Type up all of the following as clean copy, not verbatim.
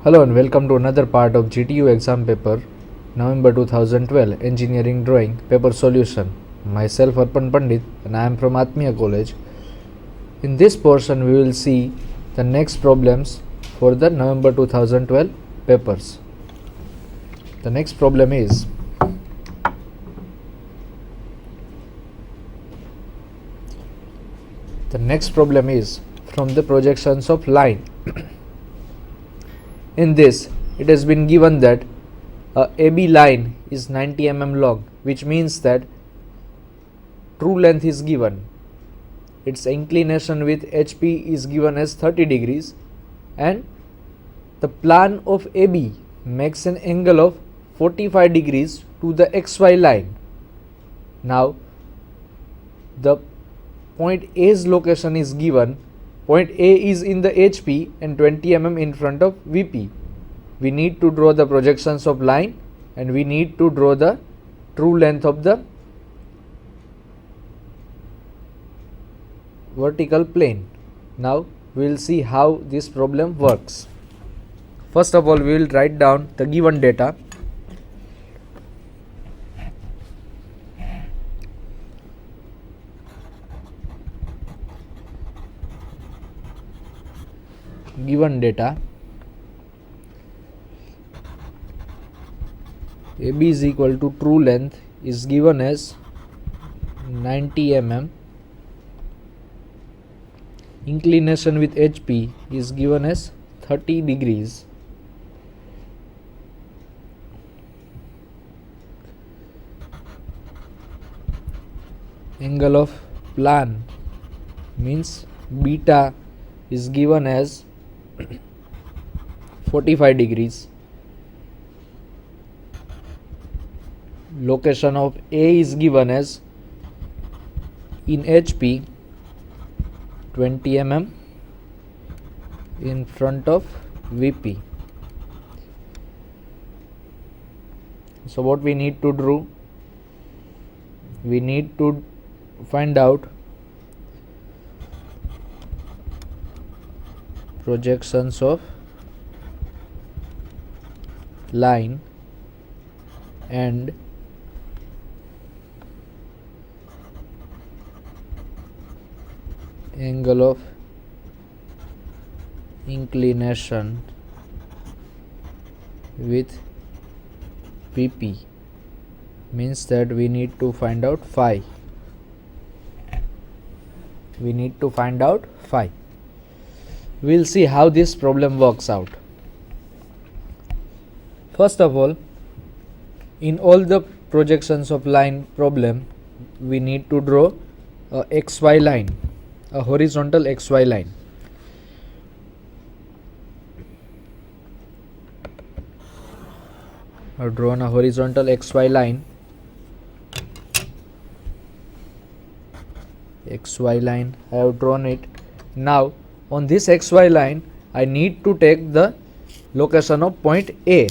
Hello and welcome to another part of GTU exam paper November 2012 Engineering Drawing Paper Solution. Myself Arpan Pandit and I am from Atmiya College. In this portion we will see the next problems for the November 2012 papers. The next problem is from the projections of line. In this, it has been given that a AB line is 90 mm long, which means that true length is given. Its inclination with HP is given as 30 degrees and the plan of AB makes an angle of 45 degrees to the XY line. Now, the point A's location is given. Point A is in the HP and 20 mm in front of VP. We need to draw the projections of line and we need to draw the true length of the vertical plane. Now we will see how this problem works. First of all, we will write down the given data. Given data AB is equal to true length is given as 90 mm. Inclination with HP is given as 30 degrees. Angle of plan means beta is given as 45 degrees. Location of A is given as in HP 20 mm in front of VP. So what we need to do? We need to find out projections of line and angle of inclination with VP, means that we need to find out phi. We will see how this problem works out. First of all, in all the projections of line problem, we need to draw a XY line, a horizontal XY line. I have drawn a horizontal XY line. XY line, I have drawn it. Now, on this XY line, I need to take the location of point A.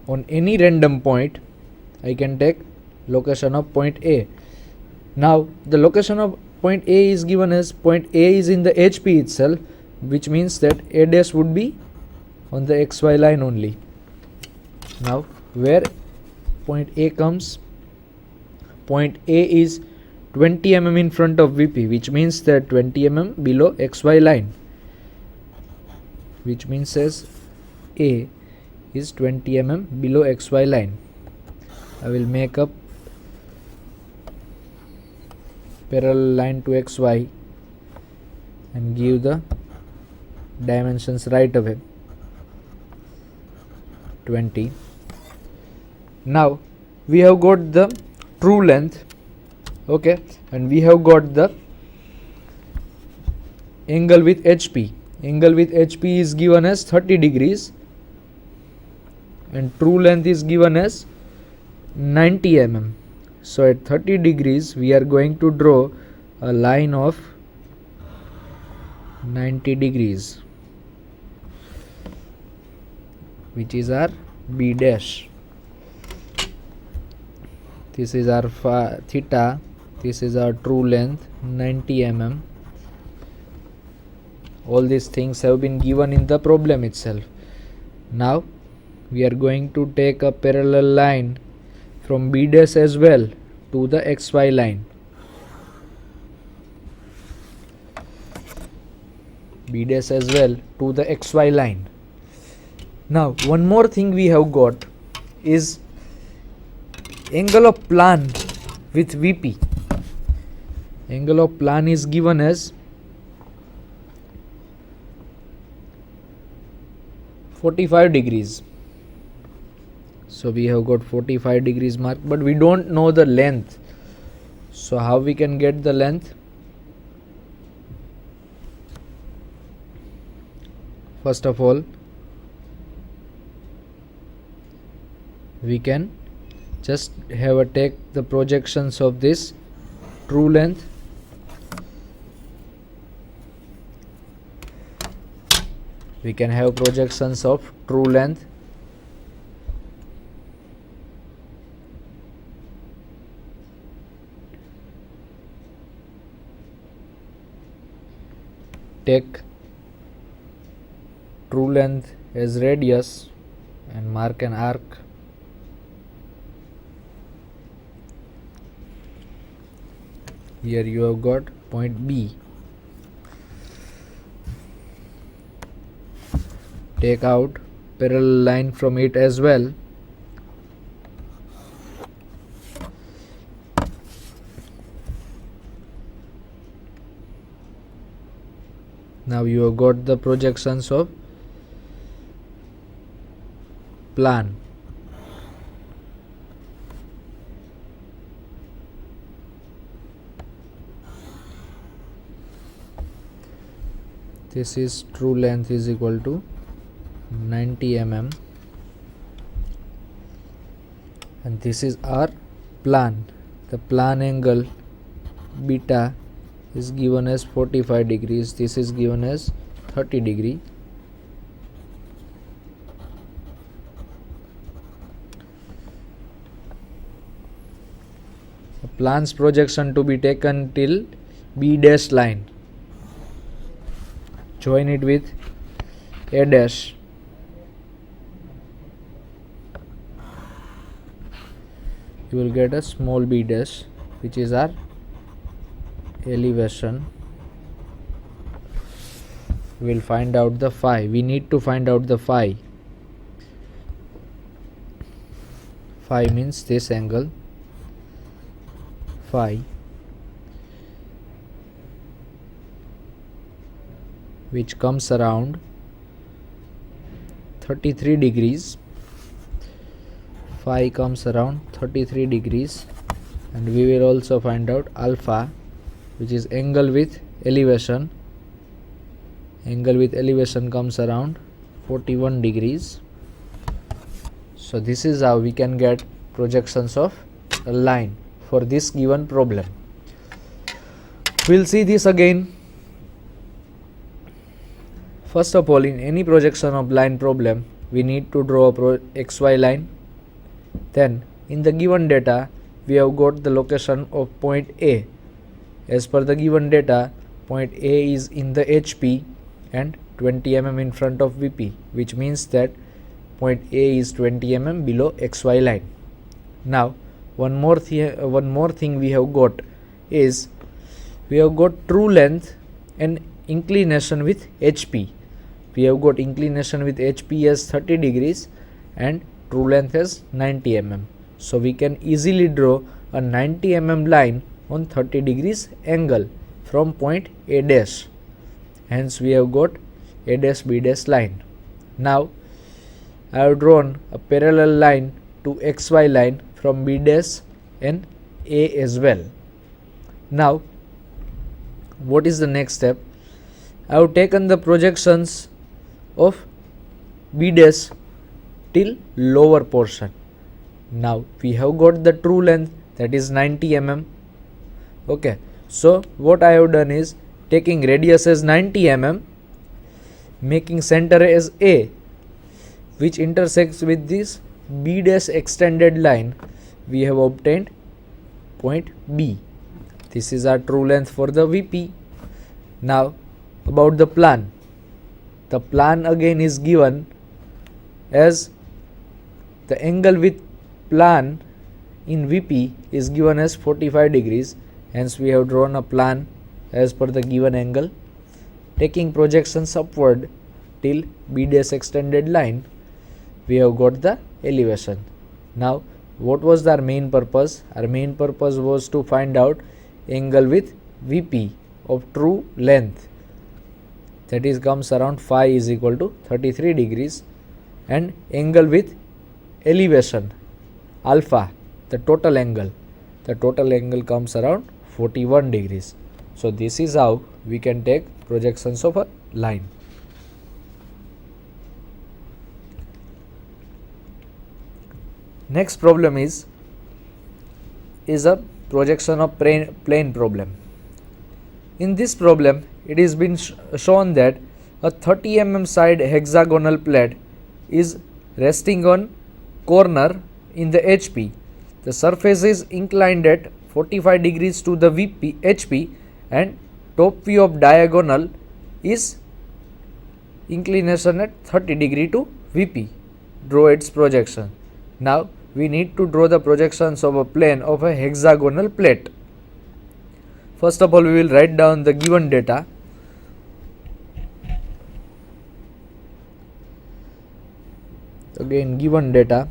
On any random point, I can take location of point A. Now, the location of point A is given as point A is in the HP itself, which means that A dash would be on the XY line only. Now, where point A comes, point A is 20 mm in front of VP, which means that 20 mm below XY line, which means as A is 20 mm below XY line. I will make up parallel line to XY and give the dimensions right away, 20. Now we have got the true length, okay, and we have got the angle with HP. Angle with HP is given as 30 degrees and true length is given as 90 mm. So at 30 degrees we are going to draw a line of 90 degrees, which is our B dash. This is our theta, this is our true length 90 mm. All these things have been given in the problem itself. Now we are going to take a parallel line from B dash as well to the XY line. B dash as well to the XY line. Now one more thing we have got is angle of plan with VP. Angle of plan is given as 45 degrees. So we have got 45 degrees mark, but we don't know the length. So how we can get the length? First of all, we can just have a take the projections of this true length. We can have projections of true length. Take true length as radius and mark an arc. Here you have got point B. Take out parallel line from it as well. Now you have got the projections of plan. This is true length is equal to 90 mm and this is our plan. The plan angle beta is given as 45 degrees. This is given as 30 degree. The plan's projection to be taken till B dash line. Join it with A dash. You will get a small b dash, which is our elevation. We will find out the phi. We need to find out the phi. Phi means this angle. Phi, which comes around 33 degrees. Phi comes around 33 degrees, and we will also find out alpha, which is angle with elevation. Angle with elevation comes around 41 degrees. So this is how we can get projections of a line for this given problem. We'll see this again. First of all, in any projection of line problem, we need to draw a XY line. Then in the given data, we have got the location of point A. As per the given data, point A is in the HP and 20 mm in front of VP, which means that point A is 20 mm below XY line. Now one more thing we have got is we have got true length and inclination with HP. We have got inclination with HP as 30 degrees and true length as 90 mm. So we can easily draw a 90 mm line on 30 degrees angle from point A dash. Hence we have got A dash B dash line. Now I have drawn a parallel line to XY line from B dash and A as well. Now what is the next step? I have taken the projections of B dash till lower portion. Now we have got the true length, that is 90 mm. Okay, so what I have done is taking radius as 90 mm, making center as A, which intersects with this B dash extended line, we have obtained point B. This is our true length for the VP. Now about the plan. the plan again is given as the angle with plan in VP is given as 45 degrees. Hence we have drawn a plan as per the given angle, taking projections upward till B dash extended line. We have got the elevation. Now what was our main purpose? Our main purpose was to find out angle with VP of true length, that is comes around phi is equal to 33 degrees, and angle with elevation alpha, the total angle comes around 41 degrees. So this is how we can take projections of a line. Next problem is a projection of plane problem. In this problem, it is been shown that a 30 mm side hexagonal plate is resting on corner in the HP. The surface is inclined at 45 degrees to the HP, and top view of diagonal is inclination at 30 degree to VP. Draw its projection. Now we need to draw the projections of a plane of a hexagonal plate. First of all, we will write down the given data. Again, given data.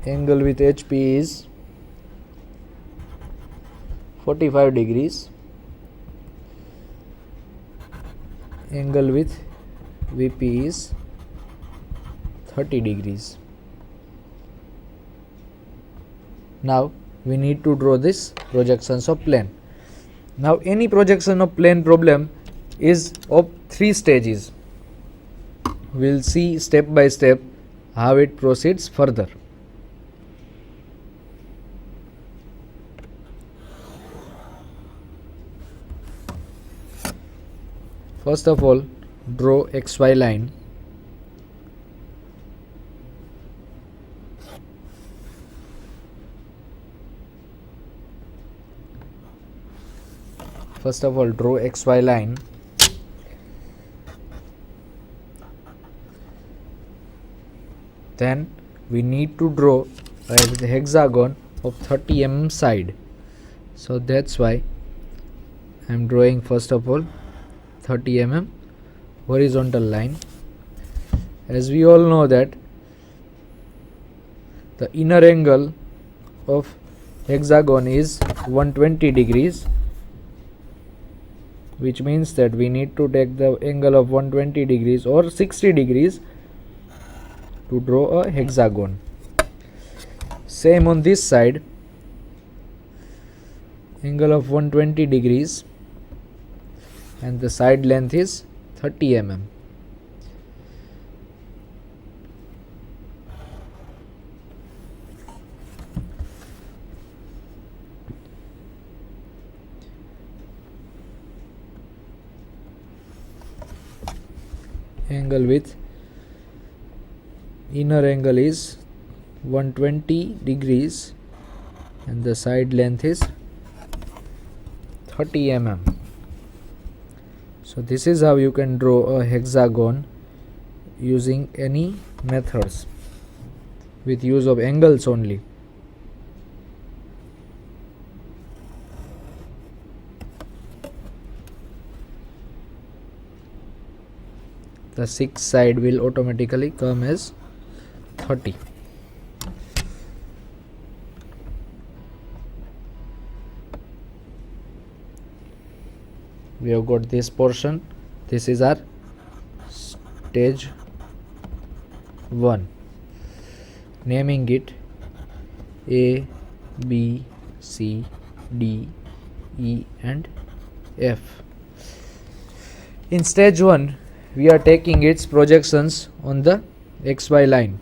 Angle with HP is 45 degrees. Angle with VP is 30 degrees. Now we need to draw this projections of plane. Now any projection of plane problem is of 3 stages. We will see step by step how it proceeds further. First of all, draw XY line. First of all, draw XY line. Then we need to draw a hexagon of 30 mm side. So that's why I am drawing first of all 30 mm horizontal line. As we all know that the inner angle of hexagon is 120 degrees, which means that we need to take the angle of 120 degrees or 60 degrees to draw a hexagon. Same on this side, angle of 120 degrees, and the side length is 30 mm. Angle with inner angle is 120 degrees and the side length is 30 mm. So this is how you can draw a hexagon using any methods with use of angles only. The 6th side will automatically come as 30. We have got this portion. This is our stage 1. Naming it A, B, C, D, E and F. In stage 1, we are taking its projections on the XY line.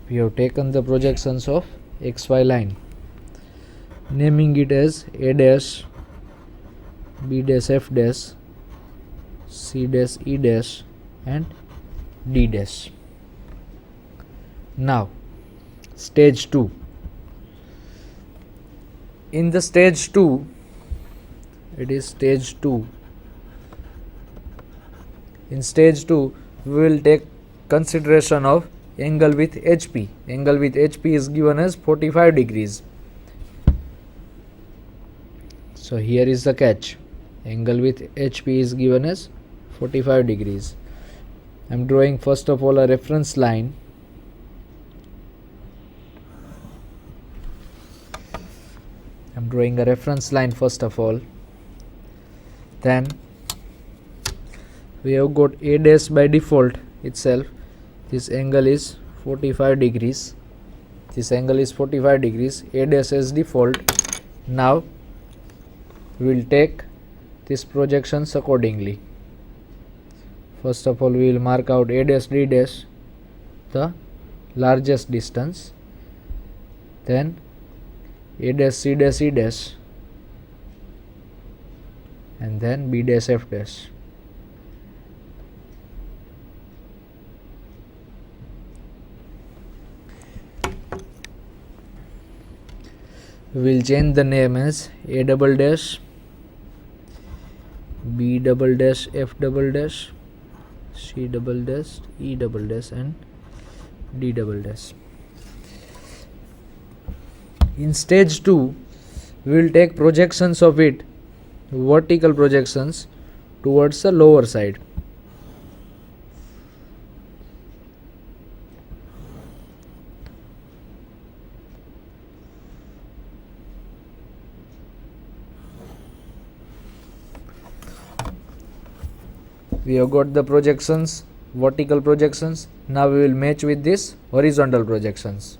We have taken the projections of XY line. naming it as A dash, B dash, F dash, C dash, E dash and D dash. Now stage 2. In the stage 2, it is stage 2. In stage 2, we will take consideration of angle with HP. Angle with HP is given as 45 degrees. So here is the catch. Angle with HP is given as 45 degrees. I am drawing first of all a reference line. First of all. Then we have got A dash by default itself. This angle is 45 degrees. A dash as default. Now we will take these projections accordingly. First of all, we will mark out A dash, D dash, the largest distance. Then A dash, C dash, E dash, and then B dash, F dash. We will change the name as A double dash, B double dash, F double dash, C double dash, E double dash and D double dash. In stage 2, we will take projections of it, vertical projections towards the lower side. We have got the projections, vertical projections. Now we will match with this horizontal projections.